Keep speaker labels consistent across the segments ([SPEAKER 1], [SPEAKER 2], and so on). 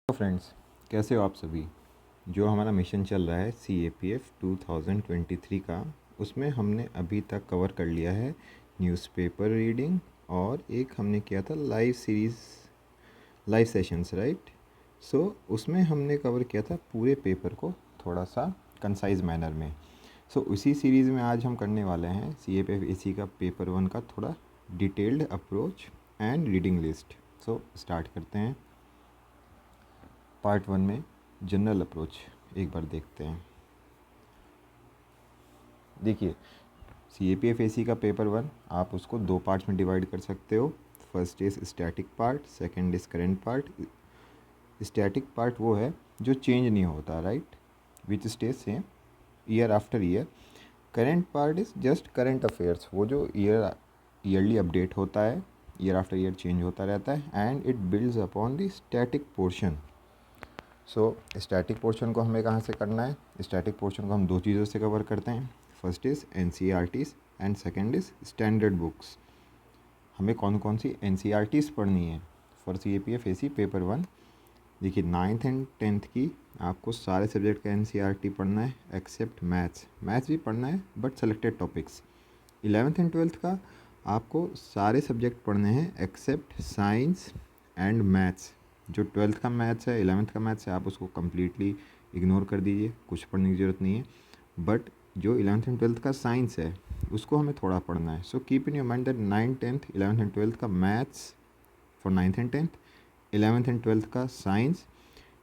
[SPEAKER 1] तो फ्रेंड्स, कैसे हो आप सभी। जो हमारा मिशन चल रहा है CAPF 2023 का, उसमें हमने अभी तक कवर कर लिया है न्यूज़पेपर रीडिंग और एक हमने किया था live series, live sessions, right. So उसमें हमने कवर किया था पूरे पेपर को थोड़ा सा कंसाइज मैनर में। सो उसी सीरीज़ में आज हम करने वाले हैं CAPF AC का पेपर 1 का थोड़ा detailed approach and reading list. So start करते हैं। पार्ट 1 में जनरल अप्रोच एक बार देखते हैं। देखिए, CAPF AC का पेपर 1 आप उसको दो पार्ट्स में डिवाइड कर सकते हो। First is static part, second is current part. Static part वो है जो चेंज नहीं होता, right, which stage same year after year. Current part is just current affairs, वो जो ईयरली अपडेट होता है, ईयर आफ्टर ईयर चेंज होता रहता है and it builds upon the static portion. So static portion को हमें कहाँ से करना है? स्टैटिक पोर्शन को हम दो चीज़ों से कवर करते हैं। First is NCERTs and second is standard books. हमें कौन कौन सी NCERTs पढ़नी है फॉर CAPF AC पेपर 1? देखिए, 9th एंड 10th की आपको सारे सब्जेक्ट का NCERT पढ़ना है एक्सेप्ट मैथ्स। मैथ्स भी पढ़ना है but selected topics. 11th and 12th का आपको सारे सब्जेक्ट पढ़ने हैं एक्सेप्ट साइंस एंड मैथ्स। जो 12th का मैथ्स है, 11th का मैथ्स है, आप उसको कम्प्लीटली इग्नोर कर दीजिए, कुछ पढ़ने की ज़रूरत नहीं है। बट जो 11th एंड 12th का साइंस है उसको हमें थोड़ा पढ़ना है। So keep in your mind that 9th 10th 11th and 12th का maths for 9th and 10th, 11th and 12th का science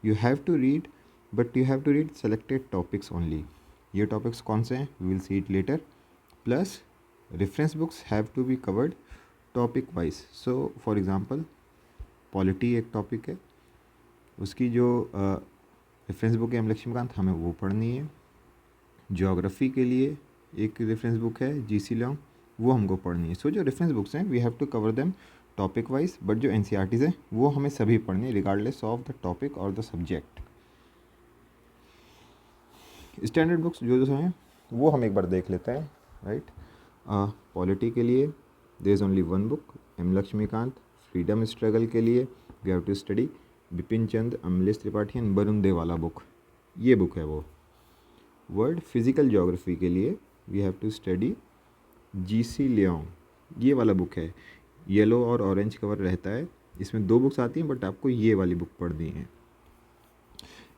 [SPEAKER 1] you have to read, but you have to read selected topics only. ये topics कौन से हैं? We will see it later. Plus reference books have to be covered topic wise. So for example, polity एक topic है, उसकी जो reference book है M Laxmikanth, हमें वो पढ़नी है। ज्योग्राफी के लिए एक रेफरेंस बुक है GC लॉन्ग, वो हमको पढ़नी है। सो जो रेफरेंस बुक्स हैं we have to cover them topic wise, but जो NCERTs हैं वो हमें सभी पढ़नी है रिगार्डलेस ऑफ द टॉपिक और द सब्जेक्ट। स्टैंडर्ड बुक्स जो जो हैं वो हम एक बार देख लेते हैं, राइट। पॉलिटी के लिए there is only one book, M Laxmikanth. Freedom struggle के लिए we have to study Bipin Chand, Amalesh Tripathi and Varun Dev वाला बुक, ये बुक है वो। वर्ल्ड फिजिकल ज्योग्राफी के लिए we have to study GC Leong, ये वाला बुक है। येलो और ऑरेंज कवर रहता है, इसमें दो बुक्स आती हैं बट आपको ये वाली बुक पढ़नी है।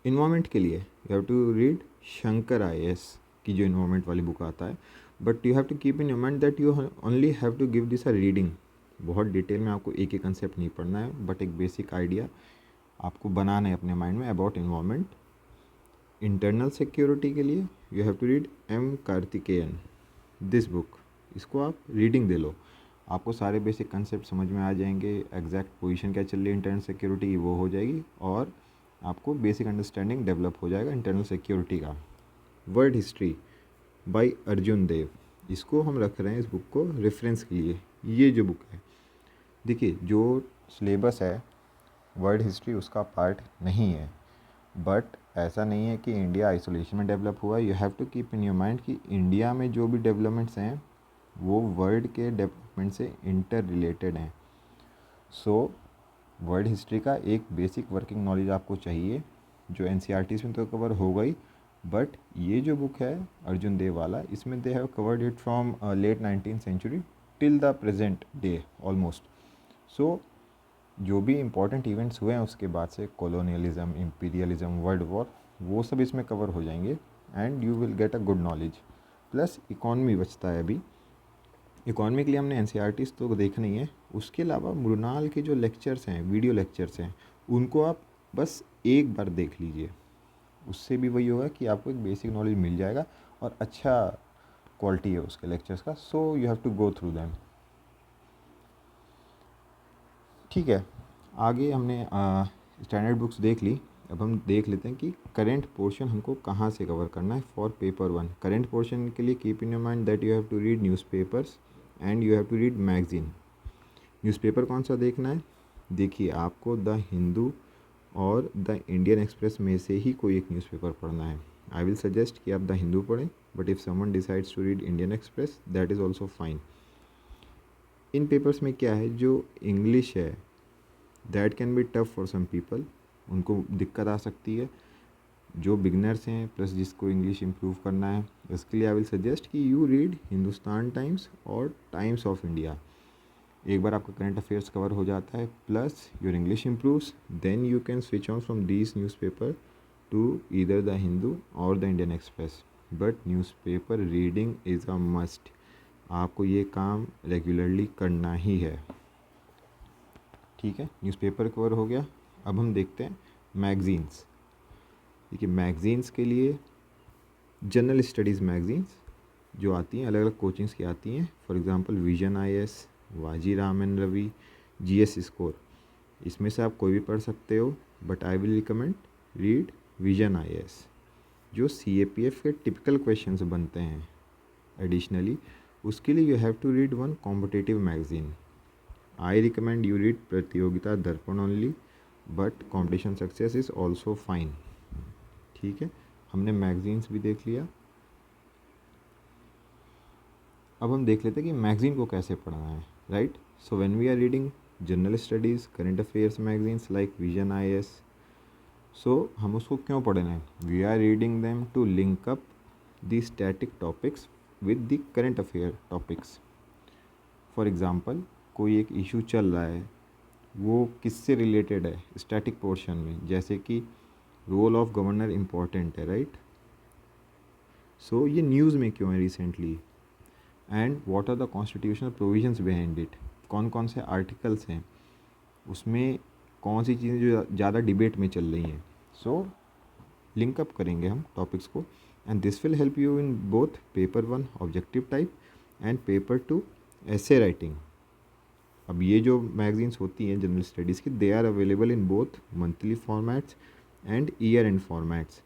[SPEAKER 1] इन्वायरमेंट के लिए you have to read Shankar IAS की जो इन्वायरमेंट वाली बुक आता है, but you have to keep in your mind that you only have to give this a reading. बहुत डिटेल में आपको एक ही कंसेप्ट नहीं पढ़ना है, बट एक बेसिक आइडिया आपको बनाना है अपने माइंड में अबाउट इन्वायरमेंट। इंटरनल सिक्योरिटी के लिए you have to read M Karthikeyan, this book. इसको आप रीडिंग दे लो, आपको सारे बेसिक कंसेप्ट समझ में आ जाएंगे, एग्जैक्ट पोजीशन क्या चल रही है इंटरनल सिक्योरिटी की वो हो जाएगी, और आपको बेसिक अंडरस्टैंडिंग डेवलप हो जाएगा इंटरनल सिक्योरिटी का। वर्ल्ड हिस्ट्री बाय अर्जुन देव, इसको हम रख रहे हैं इस बुक को रेफरेंस के लिए। ये जो बुक है, देखिए जो सिलेबस है वर्ल्ड हिस्ट्री उसका पार्ट नहीं है, बट ऐसा नहीं है कि इंडिया आइसोलेशन में डेवलप हुआ। You have to keep in your mind कि इंडिया में जो भी डेवलपमेंट्स हैं वो वर्ल्ड के डेवलपमेंट से इंटर रिलेटेड हैं। सो वर्ल्ड हिस्ट्री का एक बेसिक वर्किंग नॉलेज आपको चाहिए, जो NCERTs में तो कवर हो गई, बट ये जो बुक है अर्जुन देव वाला, इसमें they have covered it from late 19th century till the present day almost. So जो भी इम्पोर्टेंट इवेंट्स हुए हैं उसके बाद से, कॉलोनियलिज्म, इम्पीरियलिज्म, वर्ल्ड वॉर, वो सब इसमें कवर हो जाएंगे and you will get a good knowledge. Plus economy बचता है अभी। इकॉनमी के लिए हमने NCERTs तो देखना ही है, उसके अलावा मृणाल के जो लेक्चर्स हैं, वीडियो लेक्चर्स हैं, उनको आप बस एक बार देख लीजिए। उससे भी वही होगा कि आपको एक बेसिक नॉलेज मिल जाएगा और अच्छा क्वालिटी है उसके लेक्चर्स का। So you have to go through them. ठीक है, आगे हमने स्टैंडर्ड बुक्स देख ली, अब हम देख लेते हैं कि करेंट पोर्शन हमको कहाँ से कवर करना है फॉर पेपर 1। करेंट पोर्शन के लिए keep in your mind that you have to read newspapers and you have to read magazine. Newspaper कौन सा देखना है? देखिए, आपको द हिंदू और द इंडियन एक्सप्रेस में से ही कोई एक न्यूज़पेपर पढ़ना है। आई विल सजेस्ट कि आप द हिंदू पढ़ें, but if someone decides to read Indian Express that is also fine. इन पेपर्स में क्या है, जो इंग्लिश है that can be tough for some people, उनको दिक्कत आ सकती है। जो बिगनर्स हैं प्लस जिसको इंग्लिश इम्प्रूव करना है, इसके लिए आई विल सजेस्ट कि यू रीड हिंदुस्तान टाइम्स और टाइम्स ऑफ इंडिया। एक बार आपका करंट अफेयर्स कवर हो जाता है plus your English improves, then you can switch on from these newspaper to either the Hindu और the Indian Express. But newspaper reading is a must. आपको ये काम रेगुलरली करना ही है, ठीक है। न्यूज़पेपर कवर हो गया। अब हम देखते हैं मैगज़ीन्स। देखिए मैगज़ीन्स के लिए जनरल स्टडीज़ मैगज़ीन्स जो आती हैं, अलग अलग कोचिंग्स की आती हैं। For example Vision IAS, Vajiram Ravi, GS score, इसमें से आप कोई भी पढ़ सकते हो, but I will recommend read Vision IAS जो CAPF के टिपिकल क्वेश्चंस बनते हैं। एडिशनली उसके लिए you have to read one competitive magazine. I recommend you read Pratiyogita Darpan only, but Competition Success is also fine, ठीक है। हमने मैगज़ीन्स भी देख लिया। अब हम देख लेते हैं कि मैगज़ीन को कैसे पढ़ना है, right. So when we are reading general studies current affairs magazines like Vision IAS, so हम उसको क्यों पढ़ना है? We are reading them to link up the static topics with the current affair topics. For example कोई एक issue चल रहा है, वो किससे रिलेटेड है स्टैटिक पोर्शन में, जैसे कि रोल ऑफ गवर्नर इम्पॉर्टेंट है, राइट। सो ये न्यूज़ में क्यों है recently, and what are the constitutional provisions behind it, कौन कौन से आर्टिकल्स हैं उसमें, कौन सी चीज़ें जो ज़्यादा डिबेट में चल रही हैं। सो लिंकअप करेंगे हम टॉपिक्स को, and this will help you in both paper 1 objective type and paper 2 ऐसे राइटिंग। अब ये जो मैगज़ीन्स होती हैं जनरल स्टडीज़ की, they are available in both monthly formats and year end formats.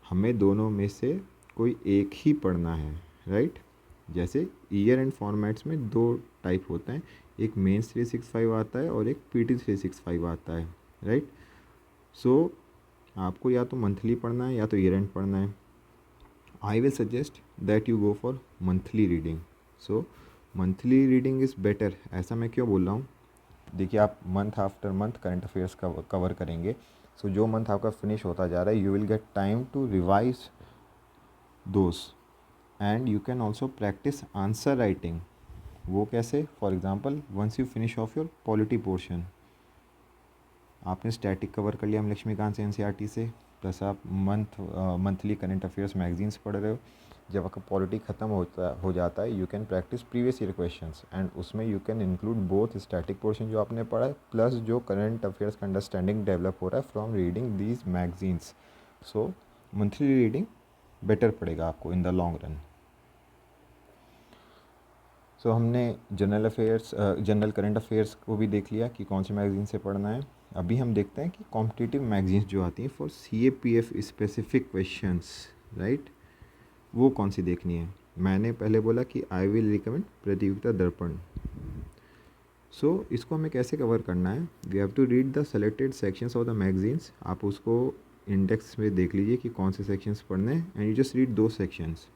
[SPEAKER 1] हमें दोनों में से कोई एक ही पढ़ना है, राइट। जैसे ईयर एंड फॉर्मेट्स में दो टाइप होते हैं, एक मेंस 365 आता है और एक PT 365 आता है, राइट। सो आपको या तो मंथली पढ़ना है या तो ईयर एंड पढ़ना है। आई will suggest that you go for monthly reading. So monthly reading is better. ऐसा मैं क्यों बोल रहा हूँ? देखिए आप month after month current affairs cover करेंगे, सो जो मंथ आपका फिनिश होता जा रहा है, you will get time to revise those, and you can also practice answer writing. वो कैसे? For example once you finish off your polity portion, आपने स्टैटिक कवर कर लिया हम लक्ष्मीकांत से NCERT से, प्लस आप मंथली करंट अफेयर्स मैगजीन्स पढ़ रहे हो। जब आपका पॉलिटी ख़त्म हो जाता है, you can practise previous year questions, and उसमें you can include both static portion जो आपने पढ़ा है प्लस जो करंट अफेयर्स का अंडरस्टैंडिंग डेवलप हो रहा है from reading these magazines. So monthly reading better पड़ेगा आपको in the long run. So हमने जनरल करंट अफेयर्स को भी देख लिया कि कौन से मैगज़ीन से पढ़ना है। अभी हम देखते हैं कि कॉम्पिटिटिव मैगज़ीन्स जो आती हैं for CAPF specific questions, right, वो कौन सी देखनी है। मैंने पहले बोला कि आई विल रिकमेंड प्रतियोगिता दर्पण। सो इसको हमें कैसे कवर करना है? We have to read the selected sections of the magazines. आप उसको इंडेक्स में देख लीजिए कि कौन से सेक्शंस पढ़ने हैं, एंड यू जस्ट रीड दो सेक्शंस।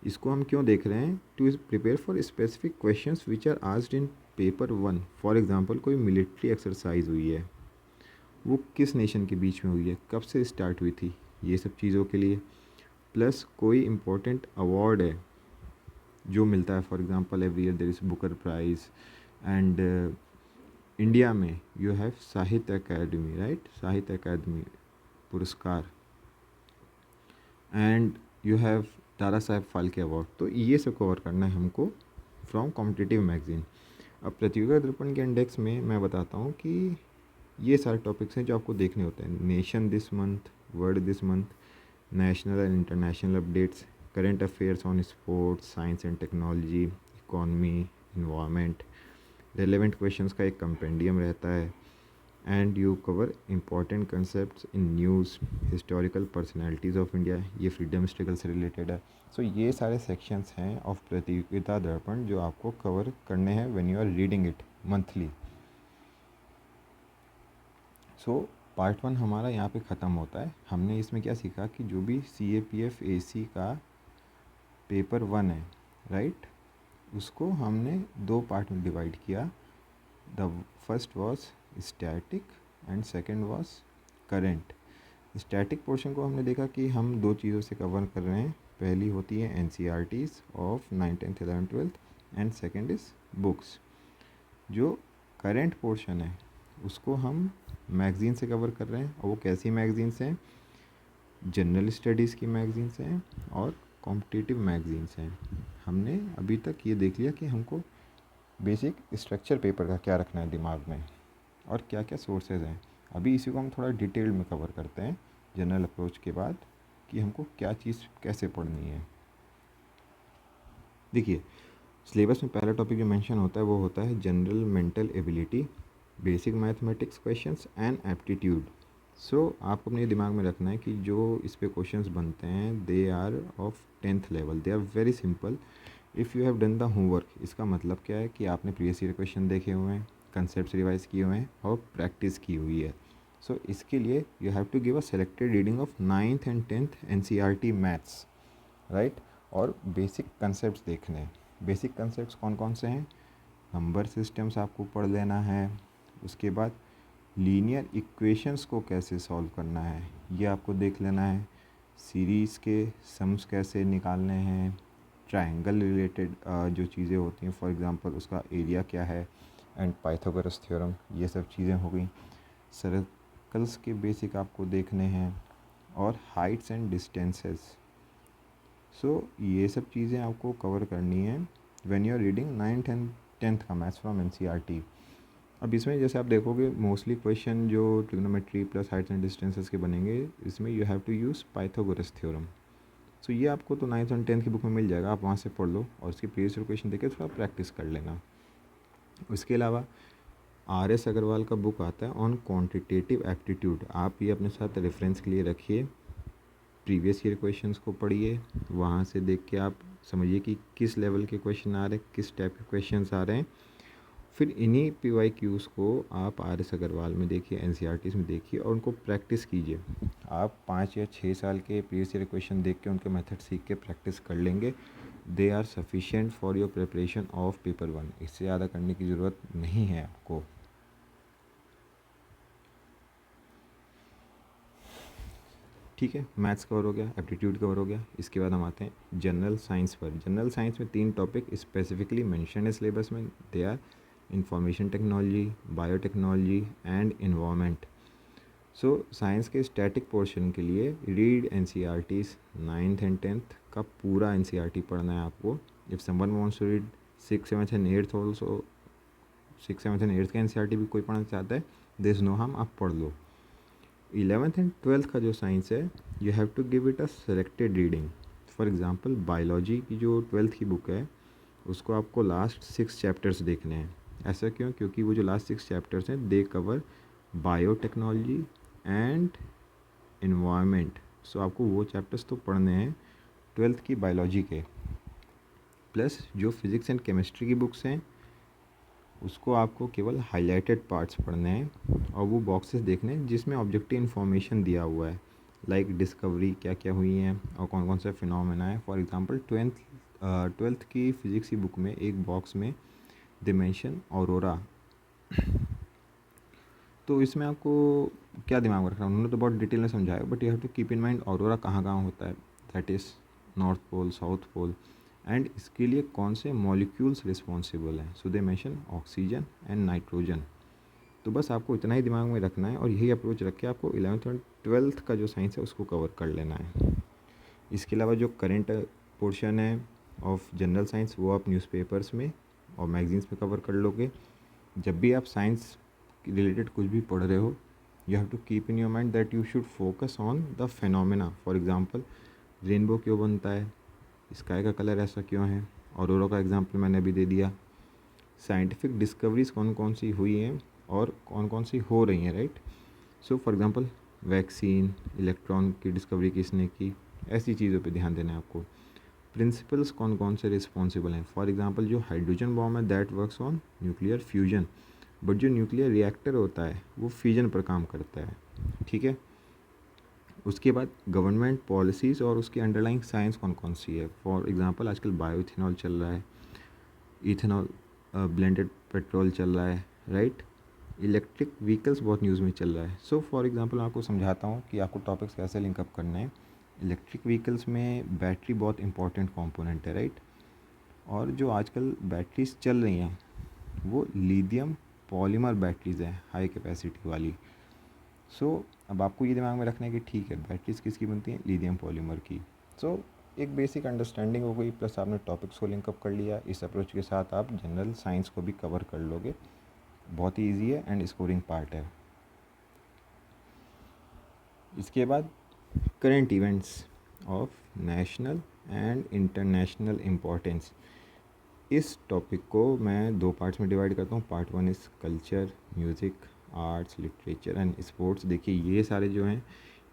[SPEAKER 1] इसको हम क्यों देख रहे हैं? To prepare for specific questions which are asked in paper 1। For example कोई मिलिट्री एक्सरसाइज हुई है, वो किस नेशन के बीच में हुई है, कब से स्टार्ट हुई थी, ये सब चीज़ों के लिए। प्लस कोई इम्पोर्टेंट अवार्ड है जो मिलता है, for example every year there is Booker Prize, and India में you have Sahitya Akademi, right, Sahitya Akademi पुरस्कार, and you have Dada Saheb Phalke award. तो ये सब कवर करना है हमको फ्रॉम कॉम्पिटिटिव मैगज़ीन। अब प्रतियोगिता दर्पण के इंडेक्स में मैं बताता हूँ कि ये सारे टॉपिक्स हैं जो आपको देखने होते हैं। Nation this month, world this month, national and international updates, current affairs on sports, science and technology, economy, environment, relevant questions का एक कंपेंडियम रहता है, and you cover important concept in news, historical personalities of India, ये freedom struggle से related है। सो ये सारे sections हैं ऑफ प्रतियोगिता दर्पण जो आपको कवर करने हैं when you are reading it monthly. So part 1 हमारा यहाँ पे ख़त्म होता है। हमने इसमें क्या सीखा कि जो भी CAPF AC का पेपर 1 है, राइट, उसको हमने दो पार्ट में डिवाइड किया। The first was static and second was current. Static portion को हमने देखा कि हम दो चीज़ों से कवर कर रहे हैं, पहली होती है NCERTs of 9th 10th 11th 12th and second is books. जो करंट पोर्शन है उसको हम मैगज़ीन से कवर कर रहे हैं, और वो कैसी मैगज़ीन्स हैं, जनरल स्टडीज़ की मैगज़ीन्स हैं और कॉम्पिटिटिव मैगज़ीन्स हैं। हमने अभी तक ये देख लिया कि हमको बेसिक स्ट्रक्चर पेपर का क्या रखना है दिमाग में और क्या क्या सोर्सेज हैं। अभी इसी को हम थोड़ा डिटेल में कवर करते हैं जनरल अप्रोच के बाद, कि हमको क्या चीज़ कैसे पढ़नी है। देखिए, सिलेबस में पहला टॉपिक जो मेंशन होता है वो होता है general mental ability, basic mathematics questions and aptitude. So आपको अपने दिमाग में रखना है कि जो इस पे क्वेश्चंस बनते हैं they are of 10th level, they are very simple if you have done the homework. इसका मतलब क्या है कि आपने प्रीवियस ईयर क्वेश्चन देखे हुए हैं, कंसेप्ट रिवाइज किए हुए हैं और प्रैक्टिस की हुई है। सो इसके लिए you have to give a selected reading of 9th and 10th NCERT maths, right. और बेसिक कंसेप्ट देखने हैं। बेसिक कंसेप्ट कौन कौन से हैं, नंबर सिस्टम्स आपको पढ़ लेना है, उसके बाद लीनियर इक्वेशंस को कैसे सॉल्व करना है ये आपको देख लेना है, सीरीज़ के सम्स कैसे निकालने हैं, ट्रायंगल रिलेटेड जो चीज़ें होती हैं, फॉर एग्जांपल उसका एरिया क्या है एंड पाइथागोरस थ्योरम, ये सब चीज़ें हो गई। सर्कल्स के बेसिक आपको देखने हैं और हाइट्स एंड डिस्टेंसेस। सो ये सब चीज़ें आपको कवर करनी है when you are reading 9th and 10th का मैथ्स फ्रॉम NCERT। अब इसमें जैसे आप देखोगे मोस्टली क्वेश्चन जो trigonometry plus heights and distances के बनेंगे, इसमें you have to use Pythagoras theorem. So ये आपको तो 9th और 10th की बुक में मिल जाएगा, आप वहाँ से पढ़ लो और उसके प्रीवियस क्वेश्चन देख के थोड़ा प्रैक्टिस कर लेना। उसके अलावा RS अग्रवाल का बुक आता है ऑन क्वांटिटेटिव एप्टीट्यूड, आप ये अपने साथ रेफरेंस के लिए रखिए। प्रीवियस ईयर क्वेश्चंस को पढ़िए, वहाँ से देख के आप समझिए कि किस लेवल के क्वेश्चन आ रहे हैं, किस टाइप के क्वेश्चंस आ रहे हैं। फिर इन्हीं PYQs को आप RS अग्रवाल में देखिए, NCERTs में देखिए और उनको प्रैक्टिस कीजिए। आप 5 या 6 साल के प्रीवियस ईयर क्वेश्चन देख के उनके मेथड सीख के प्रैक्टिस कर लेंगे, they are sufficient for your preparation of paper 1। इससे ज़्यादा करने की ज़रूरत नहीं है आपको। ठीक है, मैथ्स कवर हो गया, एप्टीट्यूड कवर हो गया। इसके बाद हम आते हैं जनरल साइंस पर। जनरल साइंस में 3 टॉपिक स्पेसिफिकली मेंशन है सिलेबस में, they are information technology, biotechnology and environment. So science के स्टैटिक पोर्शन के लिए read NCERTs 9th and 10th का पूरा NCERT पढ़ना है आपको। If someone wants to read 6th 7th and 8th also, 6th 7th and 8th का NCERT भी कोई पढ़ना चाहता है, देयर इज़ नो हार्म, आप पढ़ लो। 11th एंड 12th का जो साइंस है, you have to give it a selected reading. For example biology की जो 12th की बुक है उसको आपको लास्ट 6 चैप्टर्स देखने हैं। ऐसा क्यों? क्योंकि वो जो लास्ट 6 चैप्टर्स हैं दे कवर बायोटेक्नोलॉजी एंड इन्वायरमेंट। सो आपको वो चैप्टर्स तो पढ़ने हैं 12th की बायोलॉजी के, प्लस जो फिज़िक्स एंड केमिस्ट्री की बुक्स हैं उसको आपको केवल हाईलाइटेड पार्ट्स पढ़ने हैं और वो बॉक्सेस देखने हैं जिसमें ऑब्जेक्टिव इन्फॉर्मेशन दिया हुआ है, लाइक डिस्कवरी क्या क्या हुई हैं और कौन कौन से फिनोमेना है। फॉर एग्जांपल 12th की फिज़िक्स की बुक में एक बॉक्स में दे मेंशन ऑरोरा। तो इसमें आपको क्या दिमाग में रखना है, उन्होंने तो बहुत डिटेल में समझाया, but you have to keep in mind aurora कहाँ कहाँ होता है, that is north pole, south pole, and इसके लिए कौन से मॉलिक्यूल्स रिस्पॉन्सिबल हैं। So they mention oxygen and nitrogen. तो बस आपको इतना ही दिमाग में रखना है और यही अप्रोच रख के आपको 11th और 12th का जो साइंस है उसको कवर कर लेना है। इसके अलावा जो करंट पोर्शन है ऑफ जनरल साइंस वो आप न्यूज़पेपर्स में और मैगजीन्स में कवर कर लोगे। जब भी आप साइंस रिलेटेड कुछ भी पढ़ रहे हो, you have to keep in your mind that you should focus on the phenomena. For example rainbow क्यों बनता है, स्काई का कलर ऐसा क्यों है, ऑरोरा का एग्जांपल मैंने अभी दे दिया। साइंटिफिक डिस्कवरीज कौन कौन सी हुई हैं और कौन कौन सी हो रही हैं, right. So for example vaccine, electron की डिस्कवरी किसने की, ऐसी चीज़ों पे ध्यान देना है आपको। प्रिंसिपल्स कौन कौन से रिस्पॉन्सिबल हैं, फॉर एग्जांपल जो हाइड्रोजन बॉम्ब है that works on nuclear fusion, but जो न्यूक्लियर रिएक्टर होता है वो फ्यूजन पर काम करता है, ठीक है। उसके बाद गवर्नमेंट पॉलिसीज़ और उसकी अंडरलाइंग साइंस कौन कौन सी है। फॉर एग्जांपल आजकल बायो इथेनॉल चल रहा है, इथेनॉल ब्लेंडेड पेट्रोल चल रहा है, राइट। इलेक्ट्रिक व्हीकल्स बहुत न्यूज़ में चल रहा है। सो फॉर एग्जांपल मैं आपको समझाता हूँ कि आपको टॉपिक्स कैसे लिंकअप करना है। इलेक्ट्रिक व्हीकल्स में बैटरी बहुत इंपॉर्टेंट कंपोनेंट है, राइट। और जो आजकल बैटरीज चल रही हैं वो लिथियम पॉलीमर बैटरीज़ हैं, हाई कैपेसिटी वाली। सो अब आपको ये दिमाग में रखना है कि ठीक है, बैटरीज किसकी बनती हैं, लिथियम पॉलीमर की। सो एक बेसिक अंडरस्टैंडिंग हो गई, प्लस आपने टॉपिक्स को लिंकअप कर लिया। इस अप्रोच के साथ आप जनरल साइंस को भी कवर कर लोगे। बहुत ही ईजी है एंड स्कोरिंग पार्ट है। इसके बाद current events of national and international importance. इस टॉपिक को मैं दो पार्ट्स में डिवाइड करता हूँ। Part one is culture, music, arts, literature and sports. देखिए ये सारे जो हैं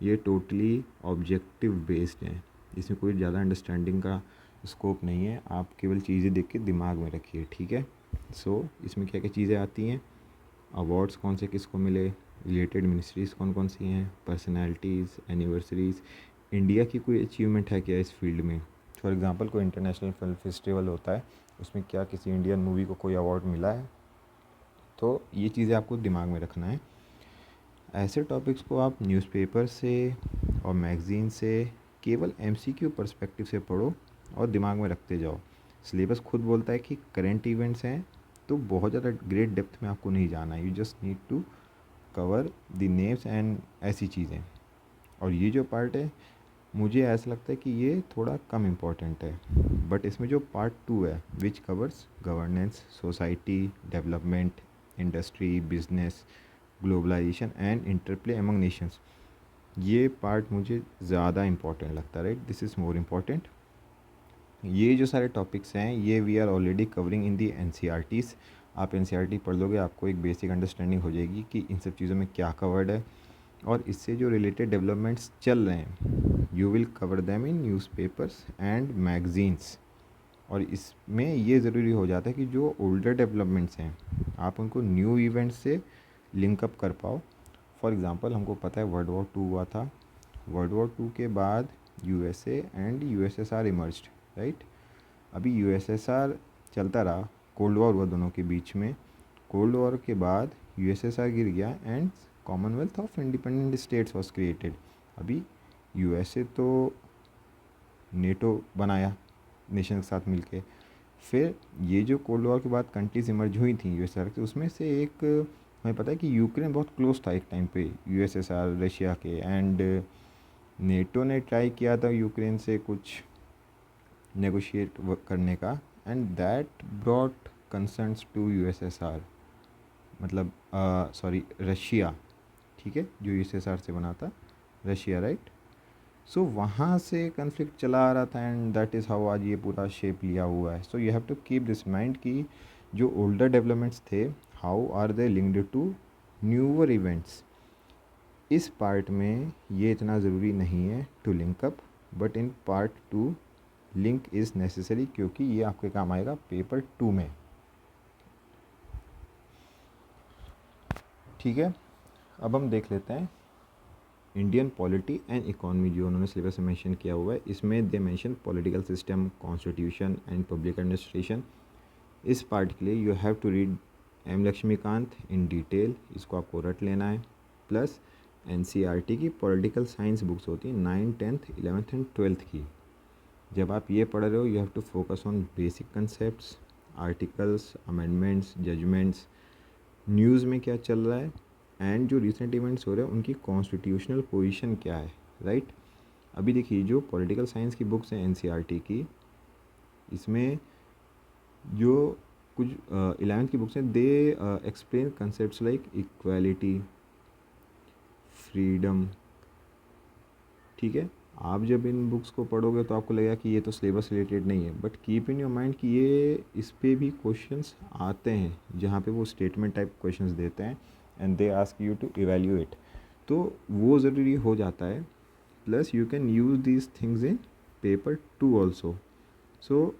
[SPEAKER 1] ये टोटली ऑब्जेक्टिव बेस्ड हैं, इसमें कोई ज़्यादा अंडरस्टैंडिंग का स्कोप नहीं है। आप केवल चीज़ें देख के दिमाग में रखिए, ठीक है। सो इसमें क्या क्या चीज़ें आती हैं, अवार्ड्स कौन से किसको मिले, रिलेटेड मिनिस्ट्रीज़ कौन कौन सी हैं, पर्सनैलिटीज़, एनिवर्सरीज़, इंडिया की कोई अचीवमेंट है क्या इस फील्ड में। फॉर एग्ज़ाम्पल कोई इंटरनेशनल फिल्म फेस्टिवल होता है, उसमें क्या किसी इंडियन मूवी को कोई अवार्ड मिला है। तो ये चीज़ें आपको दिमाग में रखना है। ऐसे टॉपिक्स को आप न्यूज़पेपर से और मैगज़ीन से केवल एमसीक्यू पर्सपेक्टिव से पढ़ो और दिमाग में रखते जाओ। सिलेबस खुद बोलता है कि करंट इवेंट्स हैं, तो बहुत ज़्यादा ग्रेट डेप्थ में आपको नहीं जाना है। You just need to cover the names and ऐसी चीज़ें। और ये जो पार्ट है मुझे ऐसा लगता है कि ये थोड़ा कम इम्पोर्टेंट है, बट इसमें जो पार्ट टू है which covers governance, society, development, industry, business, globalisation and interplay among nations, ये पार्ट मुझे ज़्यादा इम्पोर्टेंट लगता है, right. This is more important. ये जो सारे टॉपिक्स हैं ये we are already covering in the NCERTs. आप एनसीईआरटी पढ़ लोगे, आपको एक बेसिक अंडरस्टैंडिंग हो जाएगी कि इन सब चीज़ों में क्या कवर्ड है, और इससे जो रिलेटेड डेवलपमेंट्स चल रहे हैं you will cover them in newspapers and magazines. और इसमें ये ज़रूरी हो जाता है कि जो ओल्डर डेवलपमेंट्स हैं आप उनको न्यू इवेंट्स से लिंकअप कर पाओ। फॉर एग्ज़ाम्पल हमको पता है वर्ल्ड वॉर 2 हुआ था, वर्ल्ड वॉर 2 के बाद USA and USSR emerged, right. अभी यूएसएसआर चलता रहा, कोल्ड वॉर हुआ दोनों के बीच में। कोल्ड वॉर के बाद यूएसएसआर गिर गया and Commonwealth of independent states was created. अभी यूएसए तो नेटो बनाया नेशन के साथ मिलके। फिर ये जो कोल्ड वॉर के बाद कंट्रीज इमर्ज हुई थी यूएसएसआर के, उसमें से एक हमें पता है कि यूक्रेन बहुत क्लोज था एक टाइम पे यूएसएसआर रशिया के, एंड नेटो ने ट्राई किया था यूक्रेन से कुछ नेगोशिएट करने का, and that brought concerns to USSR, मतलब सॉरी रशिया, ठीक है, जो यूएसएसआर से बना था रशिया, राइट। सो वहाँ से कन्फ्लिक्ट चला आ रहा था एंड दैट इज़ हाउ आज ये पूरा शेप लिया हुआ है। So you have to keep this mind कि जो ओल्डर डेवलपमेंट्स थे how are they linked to newer events. इस पार्ट में ये इतना ज़रूरी नहीं है to link up, but in part two link is necessary, क्योंकि ये आपके काम आएगा पेपर 2 में, ठीक है। अब हम देख लेते हैं इंडियन पॉलिटी एंड इकोनॉमी, जो उन्होंने सिलेबस में मेंशन किया हुआ है। इसमें they mention political system, constitution and public administration. इस पार्ट के लिए you have to read M Laxmikanth in detail, इसको आपको रट लेना है। प्लस एनसीईआरटी की पॉलिटिकल साइंस बुक्स होती हैं 9, 10th, 11th एंड 12th की। जब आप ये पढ़ रहे हो you have to focus on basic concepts, articles, amendments, judgements, news में क्या चल रहा है, एंड जो रिसेंट इवेंट्स हो रहे हैं उनकी कॉन्स्टिट्यूशनल पोजीशन क्या है, राइट। अभी देखिए जो पॉलिटिकल साइंस की बुक्स हैं एनसीईआरटी की, इसमें जो कुछ 11th की बुक्स हैं they explain concepts like equality, freedom, ठीक है। आप जब इन बुक्स को पढ़ोगे तो आपको लगेगा कि ये तो सिलेबस रिलेटेड नहीं है, but keep in your mind कि ये इस पे भी क्वेश्चंस आते हैं, जहाँ पे वो स्टेटमेंट टाइप क्वेश्चंस देते हैं and they ask you to evaluate, तो वो ज़रूरी हो जाता है। Plus you can use these things in paper 2 also. So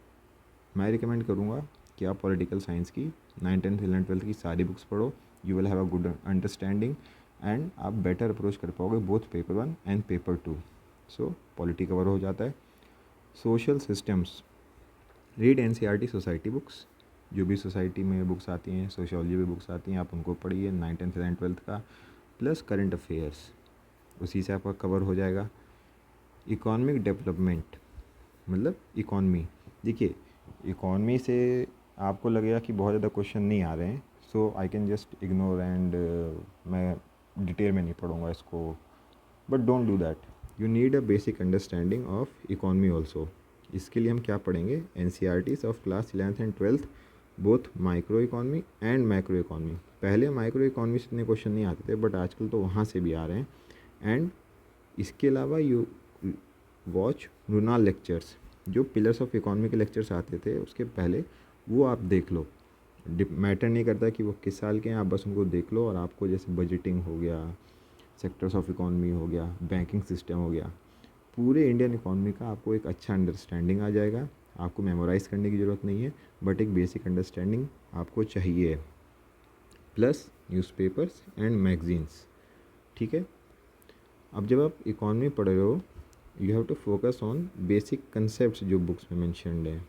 [SPEAKER 1] मैं रिकमेंड करूँगा कि आप पॉलिटिकल साइंस की 9, 10th, 11th, 12th की सारी बुक्स पढ़ो। You will have a good understanding and आप बेटर अप्रोच कर पाओगे both paper 1 and paper 2। So polity cover हो जाता है। Social systems, read NCERT society books, जो भी सोसाइटी में बुक्स आती हैं, सोशियोलॉजी में बुक्स आती हैं, आप उनको पढ़िए 9th 10th 11th 12th का, प्लस करंट अफेयर्स, उसी से आपका कवर हो जाएगा। इकोनॉमिक डेवलपमेंट मतलब इकॉनमी, देखिए इकॉनमी से आपको लगेगा कि बहुत ज़्यादा क्वेश्चन नहीं आ रहे हैं, so I can just ignore and मैं डिटेल में नहीं पढ़ूंगा इसको, but don't do that, you need a basic understanding of economy also. इसके लिए हम क्या पढ़ेंगे, NCERTs of class 11th and 12th, both micro economy and macro economy. पहले माइक्रो इकॉनमी से इतने क्वेश्चन नहीं आते थे, बट आजकल तो वहाँ से भी आ रहे हैं। एंड इसके अलावा यू वॉच रुनाल लेक्चर्स, जो पिलर्स ऑफ इकॉनमी के लेक्चर्स आते थे उसके पहले, वो आप देख लो। मैटर नहीं करता कि वो किस साल के हैं, आप बस उनको देख लो और आपको जैसे बजटिंग हो गया, सेक्टर्स ऑफ इकॉनमी हो गया, बैंकिंग सिस्टम हो गया, पूरे इंडियन इकॉनमी का आपको एक अच्छा अंडरस्टैंडिंग आ जाएगा। आपको मेमोराइज़ करने की ज़रूरत नहीं है, बट एक बेसिक अंडरस्टैंडिंग आपको चाहिए। प्लस न्यूज़पेपर्स एंड मैगजीन्स, ठीक है। अब जब आप इकॉनमी पढ़ रहे हो, you have to focus on basic concept जो बुक्स में मैंशनड है।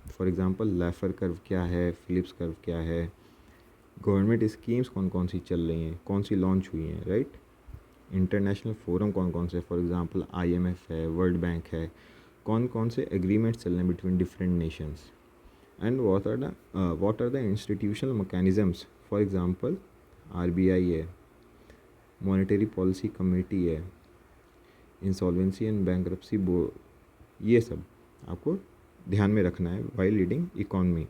[SPEAKER 1] फॉर एग्जांपल लैफर कर्व क्या है, फिलिप्स कर्व क्या है, गवर्नमेंट स्कीम्स कौन कौन सी चल रही हैं, कौन सी लॉन्च हुई हैं, राइट। इंटरनेशनल फोरम कौन कौन से, फॉर एग्जांपल IMF है, वर्ल्ड बैंक है, कौन कौन से एग्रीमेंट चल रहे हैं between different nations, and what are the institutional mechanisms, for example RBI है, मॉनेटरी पॉलिसी कमेटी है, इंसॉल्वेंसी एंड बैंक्रप्सी बोर्ड, ये सब आपको ध्यान में रखना है while reading economy.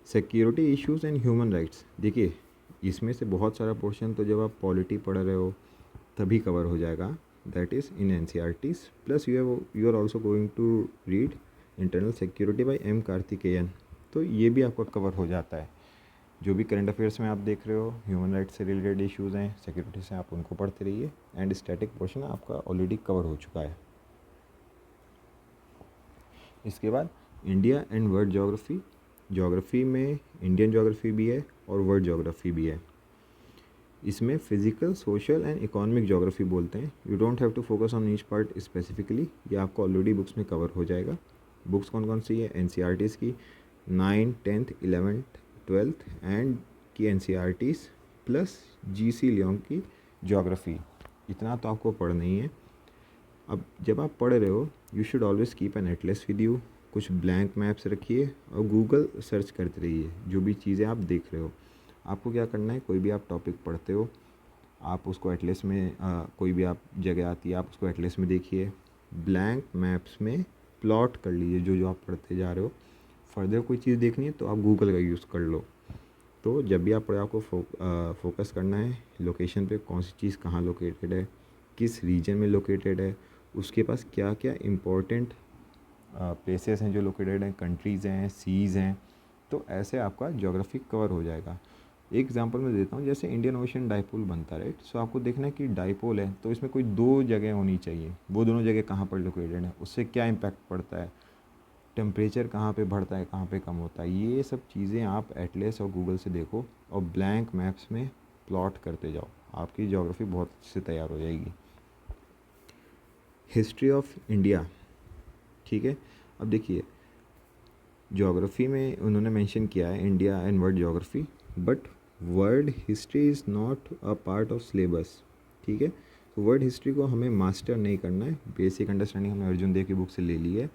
[SPEAKER 1] Security issues and human rights, देखिए इसमें से बहुत सारा पोर्शन तो जब आप पॉलिटी पढ़ रहे हो तभी कवर हो जाएगा, that is in NCERTs, plus you are also going to read internal security by M Karthikeyan, तो ये भी आपका कवर हो जाता है। जो भी करंट अफेयर्स में आप देख रहे हो, ह्यूमन राइट्स से रिलेटेड इश्यूज़ हैं, सिक्योरिटी से, आप उनको पढ़ते रहिए। एंड स्टैटिक पोर्शन आपका ऑलरेडी कवर हो चुका है। इसके बाद India and world geography, geography में इंडियन ज्योग्राफी भी है और वर्ल्ड ज्योग्राफी भी है। इसमें physical, social and economic geography बोलते हैं। You don't have to focus on each part specifically, ये आपको ऑलरेडी बुक्स में कवर हो जाएगा। बुक्स कौन कौन सी है, NCERTs की 9th 10th 11th 12th and की NCERTs, प्लस GC लियोंग की ज्योग्राफी, इतना तो आपको पढ़ना ही है। अब जब आप पढ़ रहे हो, you should always keep an Atlas with you, कुछ ब्लैंक मैप्स रखिए और गूगल सर्च करते रहिए जो भी चीज़ें आप देख रहे हो। आपको क्या करना है, कोई भी आप टॉपिक पढ़ते हो, आप उसको एटलस में कोई भी आप जगह आती है, आप उसको एटलस में देखिए, ब्लैंक मैप्स में प्लॉट कर लीजिए जो जो आप पढ़ते जा रहे हो। फर्दर कोई चीज़ देखनी है तो आप गूगल का यूज़ कर लो। तो जब भी आप पढ़े, आपको फोकस करना है लोकेशन पे, कौन सी चीज़ कहाँ लोकेटेड है, किस रीजन में लोकेटेड है, उसके पास क्या क्या इम्पोर्टेंट प्लेसेस हैं जो लोकेटेड हैं, कंट्रीज़ हैं, सीज़ हैं। तो ऐसे आपका ज्योग्राफी कवर हो जाएगा। एक एग्जांपल मैं देता हूँ, जैसे इंडियन ओशन डाइपोल बनता है, राइट। सो आपको देखना है कि डाइपोल है तो इसमें कोई दो जगह होनी चाहिए, वो दोनों जगह कहाँ पर लोकेटेड है, उससे क्या इम्पैक्ट पड़ता है, टेम्परेचर कहाँ पे बढ़ता है, कहाँ पे कम होता है, ये सब चीज़ें आप एटलस और गूगल से देखो और ब्लैंक मैप्स में प्लॉट करते जाओ, आपकी ज्योग्राफी बहुत अच्छे से तैयार हो जाएगी। हिस्ट्री ऑफ इंडिया, ठीक है। अब देखिए ज्योग्राफी में उन्होंने मेंशन किया है India and world geography, but world history is not a part of syllabus, ठीक है। तो वर्ल्ड हिस्ट्री को हमें मास्टर नहीं करना है, बेसिक अंडरस्टैंडिंग हमने अर्जुन देव की बुक से ले ली है।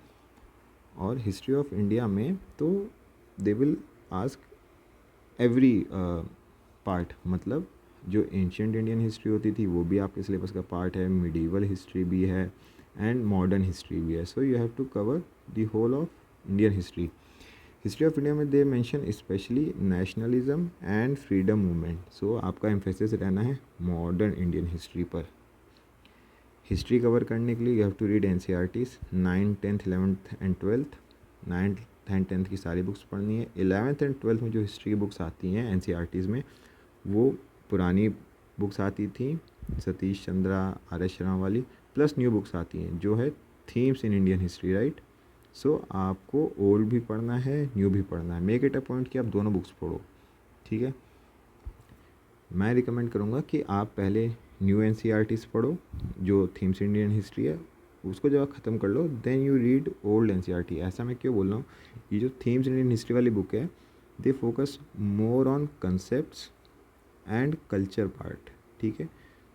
[SPEAKER 1] और हिस्ट्री ऑफ इंडिया में तो they will ask every part, मतलब जो एंशियंट इंडियन हिस्ट्री होती थी वो भी आपके सिलेबस का पार्ट है, मिडीवल हिस्ट्री भी है एंड मॉडर्न हिस्ट्री भी है। So you have to cover the whole of Indian history. History of India में they mention specially nationalism and freedom movement, so आपका एम्फेसिस रहना है मॉडर्न इंडियन हिस्ट्री पर। हिस्ट्री कवर करने के लिए you have to read NCERTs 9th 10th 11th and 12th। 9th and 10th की सारी बुक्स पढ़नी है। 11th एंड 12th में जो हिस्ट्री की बुक्स आती हैं NCERTs में, वो पुरानी बुक्स आती थी सतीश चंद्रा, RS शर्मा वाली, प्लस न्यू बुक्स आती हैं जो है themes in Indian history, right. So आपको ओल्ड भी पढ़ना है, न्यू भी पढ़ना है। मेक इट अ पॉइंट कि आप दोनों बुक्स पढ़ो, ठीक है। मैं रिकमेंड करूँगा कि आप पहले न्यू NCERTs पढ़ो जो थीम्स इंडियन हिस्ट्री है, उसको जब आप ख़त्म कर लो then you read old NCERT. ऐसा मैं क्यों बोल रहा हूँ, ये जो थीम्स इन इंडियन हिस्ट्री वाली बुक है they focus more on concepts and culture part, ठीक है।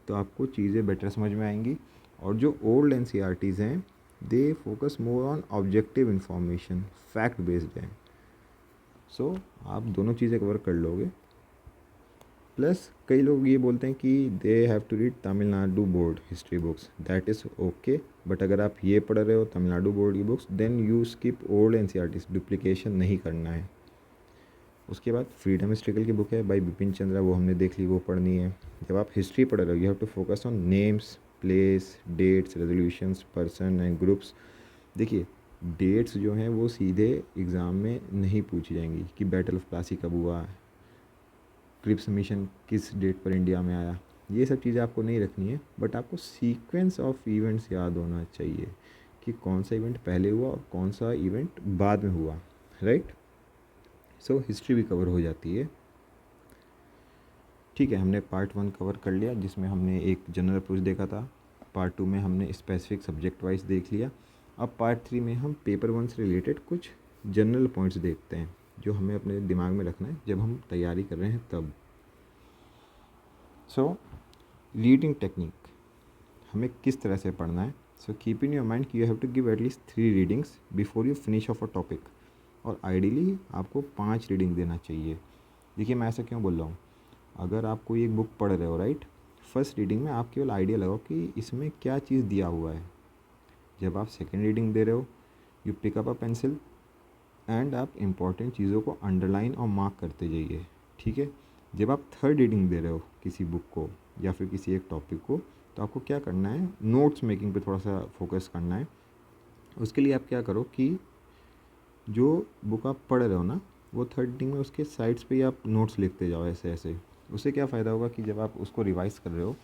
[SPEAKER 1] तो आपको चीज़ें बेटर समझ में आएंगी। और जो ओल्ड एनसीईआरटीज़ हैं दे focus more on objective information, fact based हैं। सो आप दोनों चीज़ें कवर कर लोगे। प्लस कई लोग ये बोलते हैं कि they have to read Tamil Nadu board history books, that is okay, but अगर आप ये पढ़ रहे हो तमिलनाडु बोर्ड की books then you skip old NCERTs, duplication नहीं करना है। उसके बाद फ्रीडम हिस्ट्रिकल की बुक है बाई बिपिन चंद्रा, वो हमने देख ली, वो पढ़नी है। जब आप हिस्ट्री पढ़ रहे हो you have to focus on names, place, dates, resolutions, person and groups. देखिए डेट्स जो हैं वो सीधे एग्ज़ाम में नहीं पूछी जाएंगी कि बैटल ऑफ प्लासी कब हुआ, क्रिप्स मिशन किस डेट पर इंडिया में आया, ये सब चीज़ें आपको नहीं रखनी है। बट आपको सीक्वेंस ऑफ इवेंट्स याद होना चाहिए कि कौन सा इवेंट पहले हुआ और कौन सा इवेंट बाद में हुआ, राइट। सो हिस्ट्री भी कवर हो जाती है, ठीक है। हमने पार्ट 1 कवर कर लिया जिसमें हमने एक जनरल अप्रोच देखा था, पार्ट 2 में हमने स्पेसिफिक सब्जेक्ट वाइज देख लिया। अब पार्ट 3 में हम पेपर 1 से रिलेटेड कुछ जनरल पॉइंट्स देखते हैं जो हमें अपने दिमाग में रखना है जब हम तैयारी कर रहे हैं तब। सो रीडिंग टेक्निक हमें किस तरह से पढ़ना है। So keep in your mind कि you have to give at least 3 readings before you finish off a topic, और आइडियली आपको 5 रीडिंग देना चाहिए। देखिए मैं ऐसा क्यों बोल रहा हूँ, अगर आप कोई एक बुक पढ़ रहे हो राइट, फर्स्ट रीडिंग में आप केवल आइडिया लगाओ कि इसमें क्या चीज़ दिया हुआ है। जब आप सेकेंड रीडिंग दे रहे हो you pick up a pencil and आप इम्पॉर्टेंट चीज़ों को अंडरलाइन और मार्क करते जाइए, ठीक है। जब आप थर्ड रीडिंग दे रहे हो किसी बुक को या फिर किसी एक टॉपिक को तो आपको क्या करना है, नोट्स मेकिंग पे थोड़ा सा फोकस करना है। उसके लिए आप क्या करो कि जो बुक आप पढ़ रहे हो ना वो थर्ड रीडिंग में उसके साइड्स पे ही आप नोट्स लिखते जाओ ऐसे ऐसे। उससे क्या फ़ायदा होगा कि जब आप उसको रिवाइज़ कर रहे हो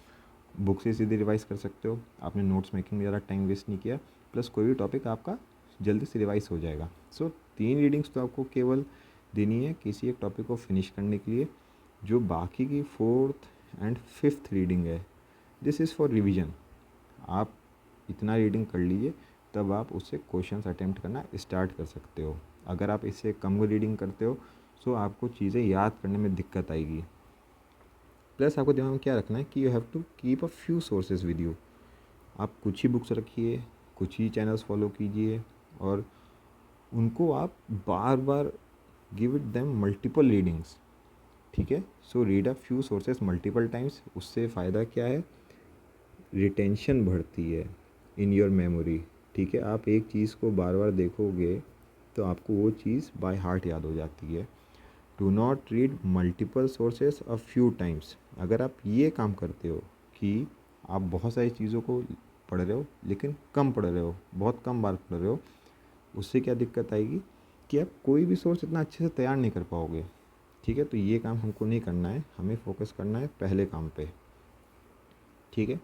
[SPEAKER 1] बुक से सीधे रिवाइज़ कर सकते हो, आपने नोट्स मेकिंग में ज़्यादा टाइम वेस्ट नहीं किया, प्लस कोई भी टॉपिक आपका जल्दी से रिवाइज़ हो जाएगा। सो 3 रीडिंग्स तो आपको केवल देनी है किसी एक टॉपिक को फिनिश करने के लिए। जो बाकी की 4th एंड 5th रीडिंग है दिस इज़ फॉर रिविज़न। आप इतना रीडिंग कर लीजिए तब आप उससे क्वेश्चंस अटेम्प्ट करना स्टार्ट कर सकते हो। अगर आप इससे कम रीडिंग करते हो सो आपको चीज़ें याद करने में दिक्कत आएगी। प्लस आपको दिमाग में क्या रखना है कि you have to keep a few sources with you. आप कुछ ही बुक्स रखिए, कुछ ही चैनल्स फॉलो कीजिए और उनको आप बार बार give it them multiple readings, ठीक है। So read a few sources multiple times. उससे फ़ायदा क्या है, रिटेंशन बढ़ती है इन योर मेमोरी, ठीक है। आप एक चीज़ को बार बार देखोगे तो आपको वो चीज़ बाय हार्ट याद हो जाती है। Do not read multiple sources a few times. अगर आप ये काम करते हो कि आप बहुत सारी चीज़ों को पढ़ रहे हो लेकिन कम पढ़ रहे हो, बहुत कम बार पढ़ रहे हो, उससे क्या दिक्कत आएगी कि आप कोई भी सोर्स इतना अच्छे से तैयार नहीं कर पाओगे, ठीक है। तो ये काम हमको नहीं करना है, हमें फोकस करना है पहले काम पे, ठीक है।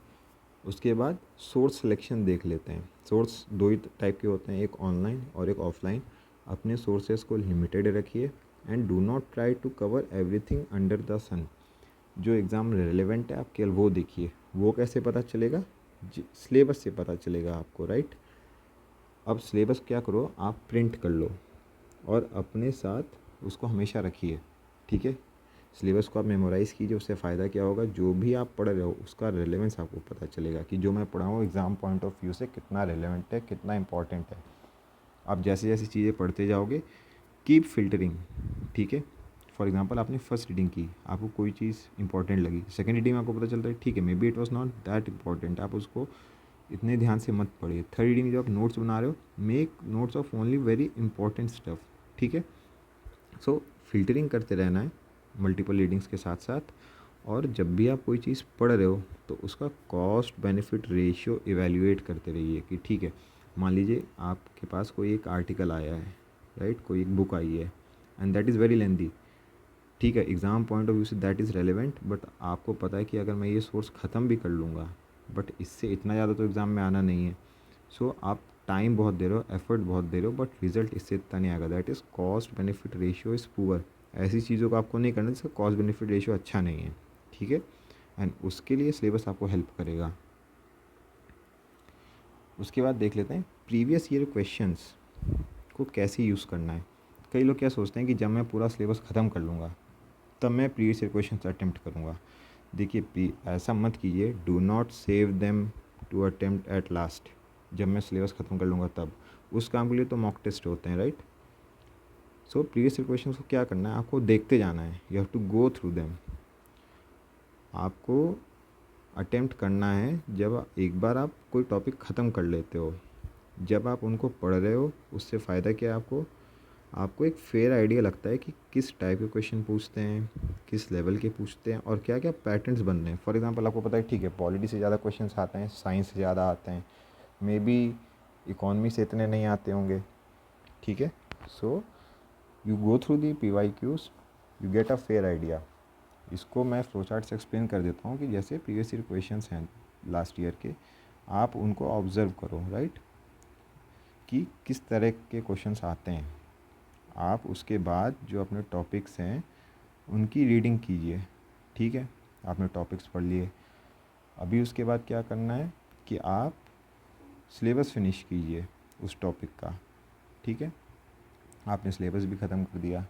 [SPEAKER 1] उसके बाद सोर्स सिलेक्शन देख लेते हैं। सोर्स 2 ही टाइप के होते हैं, एक ऑनलाइन और एक ऑफलाइन। अपने सोर्सेज को लिमिटेड रखिए and do not try to cover everything under the sun. जो एग्ज़ाम रेलेवेंट है आप केवल वो देखिए। वो कैसे पता चलेगा, सिलेबस से पता चलेगा आपको, राइट। अब सिलेबस क्या करो, आप प्रिंट कर लो और अपने साथ उसको हमेशा रखिए, ठीक है। सिलेबस को आप मेमोराइज़ कीजिए, उससे फ़ायदा क्या होगा, जो भी आप पढ़ रहे हो उसका रेलेवेंस आपको पता चलेगा कि जो मैं पढ़ा हूँ एग्ज़ाम पॉइंट ऑफ व्यू से कितना रेलेवेंट है, कितना इंपॉर्टेंट है। आप जैसे जैसे चीज़ें पढ़ते जाओगे कीप फिल्टरिंग, ठीक है। फॉर एग्जांपल आपने फर्स्ट रीडिंग की, आपको कोई चीज़ इंपॉर्टेंट लगी, सेकंड रीडिंग में आपको पता चलता है ठीक है may be it was not that important, आप उसको इतने ध्यान से मत पढ़िए। थर्ड रीडिंग जब आप नोट्स बना रहे हो make notes of only very important stuff, ठीक है। सो फिल्टरिंग करते रहना है मल्टीपल रीडिंग्स के साथ साथ। और जब भी आप कोई चीज़ पढ़ रहे हो तो उसका कॉस्ट बेनिफिट रेशियो इवैल्यूएट करते रहिए कि ठीक है, मान लीजिए आपके पास कोई एक आर्टिकल आया है, राइट, कोई एक बुक आई है and that is very lengthy, ठीक है। Exam point of view say that is relevant, but आपको पता है कि अगर मैं ये सोर्स ख़त्म भी कर लूँगा बट इससे इतना ज़्यादा तो एग्ज़ाम में आना नहीं है। सो आप टाइम बहुत दे रहे हो, एफर्ट बहुत दे रहे हो, बट रिजल्ट इससे इतना नहीं आएगा। That is cost benefit ratio is poor. ऐसी चीज़ों को आपको नहीं करना जिसका कॉस्ट बेनिफिट रेशियो अच्छा नहीं है, ठीक है। एंड उसके लिए सिलेबस आपको हेल्प करेगा। उसके बाद देख लेते हैं प्रीवियस ईयर क्वेश्चंस को कैसे यूज़ करना है। कई लोग क्या सोचते हैं कि जब मैं पूरा सिलेबस ख़त्म कर लूँगा तब मैं प्रीवियस ईयर क्वेश्चंस अटेम्प्ट करूँगा। देखिए ऐसा मत कीजिए, do not save them to attempt at last. जब मैं सिलेबस ख़त्म कर लूँगा तब, उस काम के लिए तो मॉक टेस्ट होते हैं, right. So previous year questions को क्या करना है, आपको देखते जाना है, you have to go through them. आपको अटेम्प्ट करना है जब एक बार आप कोई टॉपिक ख़त्म कर लेते हो। जब आप उनको पढ़ रहे हो उससे फ़ायदा क्या है आपको एक फेयर आइडिया लगता है कि किस टाइप के क्वेश्चन पूछते हैं, किस लेवल के पूछते हैं और क्या क्या पैटर्न्स बन रहे हैं। फॉर एग्जांपल आपको पता है ठीक है पॉलिटी से ज़्यादा क्वेश्चंस आते हैं, साइंस से ज़्यादा आते हैं, मे बी इकोनॉमी से इतने नहीं आते होंगे, ठीक है। So you go through the PYQs, you get a fair idea. इसको मैं फ्लो चार्ट से एक्सप्लेन कर देता हूँ कि जैसे प्रीवियस ईयर क्वेश्चंस हैं लास्ट ईयर के, आप उनको ऑब्ज़र्व करो, राइट, कि किस तरह के क्वेश्चंस आते हैं। आप उसके बाद जो अपने टॉपिक्स हैं उनकी रीडिंग कीजिए, ठीक है। आपने टॉपिक्स पढ़ लिए, अभी उसके बाद क्या करना है कि आप सिलेबस फिनिश कीजिए उस टॉपिक का, ठीक है। आपने सिलेबस भी ख़त्म कर दिया।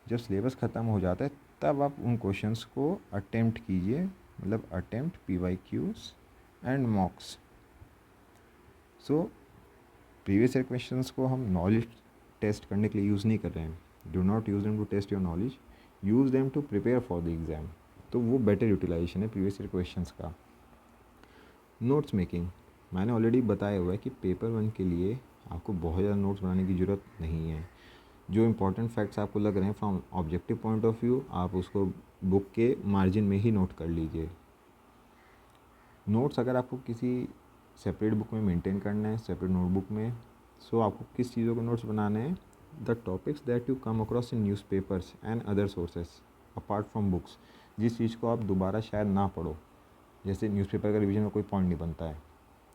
[SPEAKER 1] जब सिलेबस ख़त्म हो जाता है तब आप उन क्वेश्चंस को अटेम्प्ट कीजिए, मतलब attempt PYQs and मॉक्स। So previous year questions को हम नॉलेज टेस्ट करने के लिए यूज़ नहीं कर रहे हैं। Do not use them to test your knowledge, use them to prepare for the exam. तो वो बेटर यूटिलाइजेशन है प्रीवियस ईयर क्वेश्चंस का। नोट्स मेकिंग मैंने ऑलरेडी बताया हुआ है कि पेपर 1 के लिए आपको बहुत ज़्यादा नोट्स बनाने की ज़रूरत नहीं है। जो इंपॉर्टेंट फैक्ट्स आपको लग रहे हैं from objective point of view, आप उसको बुक के मार्जिन में ही नोट कर लीजिए। नोट्स अगर आपको किसी सेपरेट बुक में मेंटेन करना है, सेपरेट नोटबुक में, सो आपको किस चीज़ों के नोट्स बनाने हैं, the topics that you come across in newspapers and other sources apart from books. जिस चीज़ को आप दोबारा शायद ना पढ़ो, जैसे न्यूज़पेपर का रिवीजन में कोई पॉइंट नहीं बनता है,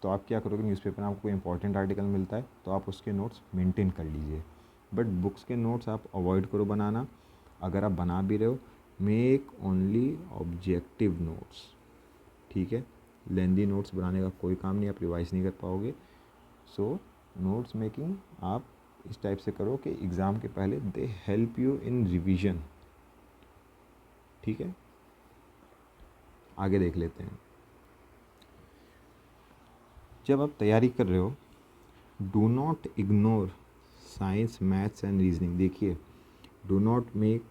[SPEAKER 1] तो आप क्या करोगे, न्यूज़पेपर में आपको कोई इंपॉर्टेंट आर्टिकल मिलता है तो आप उसके नोट्स मेंटेन कर लीजिए। बट बुक्स के नोट्स आप अवॉइड करो बनाना। अगर आप बना भी रहे हो, मेक ओनली ऑब्जेक्टिव नोट्स, ठीक है। लेंदी नोट्स बनाने का कोई काम नहीं, आप रिवाइज नहीं कर पाओगे। सो नोट्स मेकिंग आप इस टाइप से करो कि एग्ज़ाम के पहले they help you in revision, ठीक है। आगे देख लेते हैं। जब आप तैयारी कर रहे हो, do not ignore science, maths and reasoning. देखिए, do not make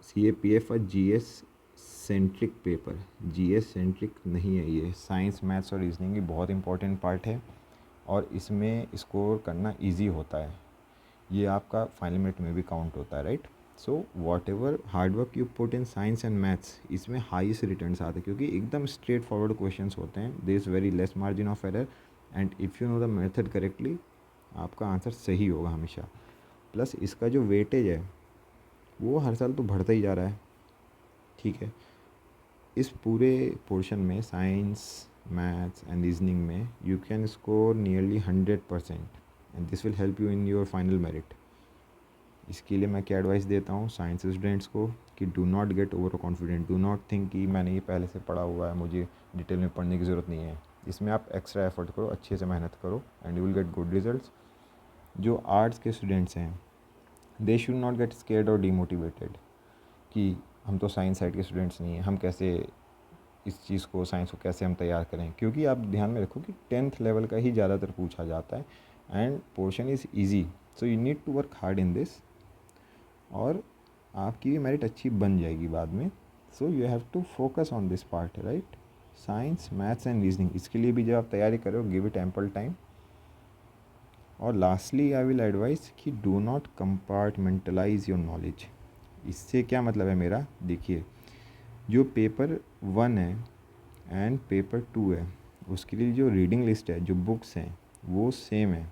[SPEAKER 1] CAPF GS centric paper. GS centric नहीं है ये। साइंस, मैथ्स और रीजनिंग की बहुत इंपॉर्टेंट पार्ट है और इसमें स्कोर करना इजी होता है। ये आपका फाइनल मेरिट में भी काउंट होता है, right. So whatever hard work you put in science and maths, इसमें हाईएस्ट रिटर्न्स आते हैं क्योंकि एकदम स्ट्रेट फॉरवर्ड क्वेश्चंस होते हैं। There is very less margin of error and if you know the method correctly, आपका answer सही होगा हमेशा। प्लस इसका जो वेटेज है वो हर साल तो बढ़ता ही जा रहा है, ठीक है। इस पूरे पोर्शन में साइंस, मैथ्स एंड रीजनिंग में you can score nearly 100% and this will help you in your final merit. इसके लिए मैं क्या एडवाइस देता हूँ साइंस स्टूडेंट्स को कि do not get over confident. Do not think कि मैंने ये पहले से पढ़ा हुआ है, मुझे डिटेल में पढ़ने की ज़रूरत नहीं है। इसमें आप एक्स्ट्रा एफर्ट करो, अच्छे से मेहनत करो and you will get good results. जो आर्ट्स के स्टूडेंट्स हैं, they should not get scared और डीमोटिवेटेड कि हम तो साइंस साइड के स्टूडेंट्स नहीं हैं, हम कैसे इस चीज़ को, साइंस को कैसे हम तैयार करें। क्योंकि आप ध्यान में रखो कि 10th लेवल का ही ज़्यादातर पूछा जाता है and portion is easy, so you need to work hard in this और आपकी भी मेरिट अच्छी बन जाएगी बाद में। So you have to focus on this part, right. Science, maths and reasoning, इसके लिए भी जब आप तैयारी करो, गिव इट एम्पल टाइम। और लास्टली आई विल एडवाइस कि do not compartmentalise your knowledge. इससे क्या मतलब है मेरा, देखिए, जो पेपर 1 है एंड पेपर 2 है उसके लिए जो रीडिंग लिस्ट है, जो बुक्स हैं वो सेम है।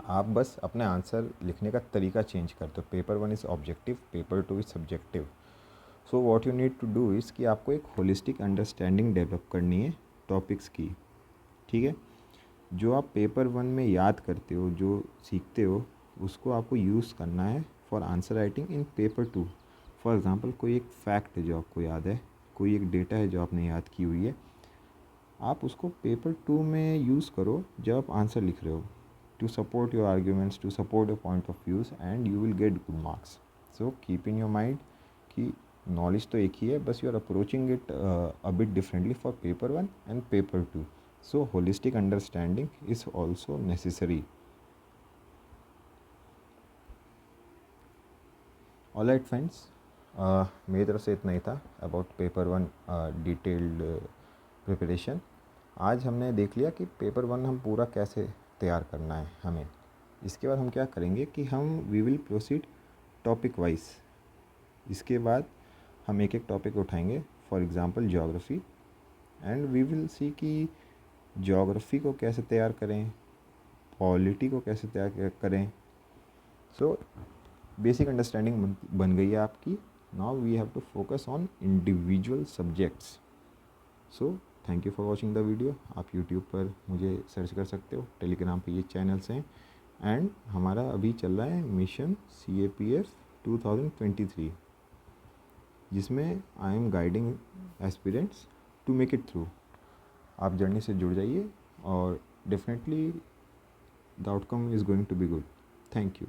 [SPEAKER 1] आप बस अपने आंसर लिखने का तरीका चेंज करते हो। Paper 1 is objective, paper 2 is subjective. So what you need to do is कि आपको एक होलिस्टिक अंडरस्टैंडिंग डेवलप करनी है टॉपिक्स की, ठीक है। जो आप पेपर 1 में याद करते हो, जो सीखते हो, उसको आपको यूज़ करना है for answer writing in paper 2। For example, कोई एक फैक्ट है जो आपको याद है, कोई एक डेटा है जो आपने याद की हुई है, आप उसको पेपर 2 में यूज़ करो जब आप आंसर लिख रहे हो, to support your arguments, to support your point of views, and you will get good marks. So keep in your mind कि नॉलेज तो एक ही है, बस you are approaching it a bit differently for paper 1 and paper 2. So holistic understanding is also necessary. Alright friends, मेरी तरफ से इतना ही था अबाउट पेपर 1 डिटेल्ड प्रिपरेशन. आज हमने देख लिया कि पेपर 1 हम पूरा कैसे तैयार करना है हमें. इसके बाद हम क्या करेंगे कि हम we will proceed topic wise. इसके बाद हम एक एक टॉपिक उठाएंगे, for example geography, and we will see कि ज्योग्राफी को कैसे तैयार करें, पॉलिटी को कैसे तैयार करें. सो बेसिक अंडरस्टैंडिंग बन गई है आपकी. Now we have to focus on individual subjects. So thank you for watching the video. आप यूट्यूब पर मुझे सर्च कर सकते हो, टेलीग्राम पे ये चैनल्स हैं, एंड हमारा अभी चल रहा है मिशन CAPF 2023, जिसमें I am guiding aspirants to make it through. आप जर्नी से जुड़ जाइए और definitely the outcome is going to be good. Thank you.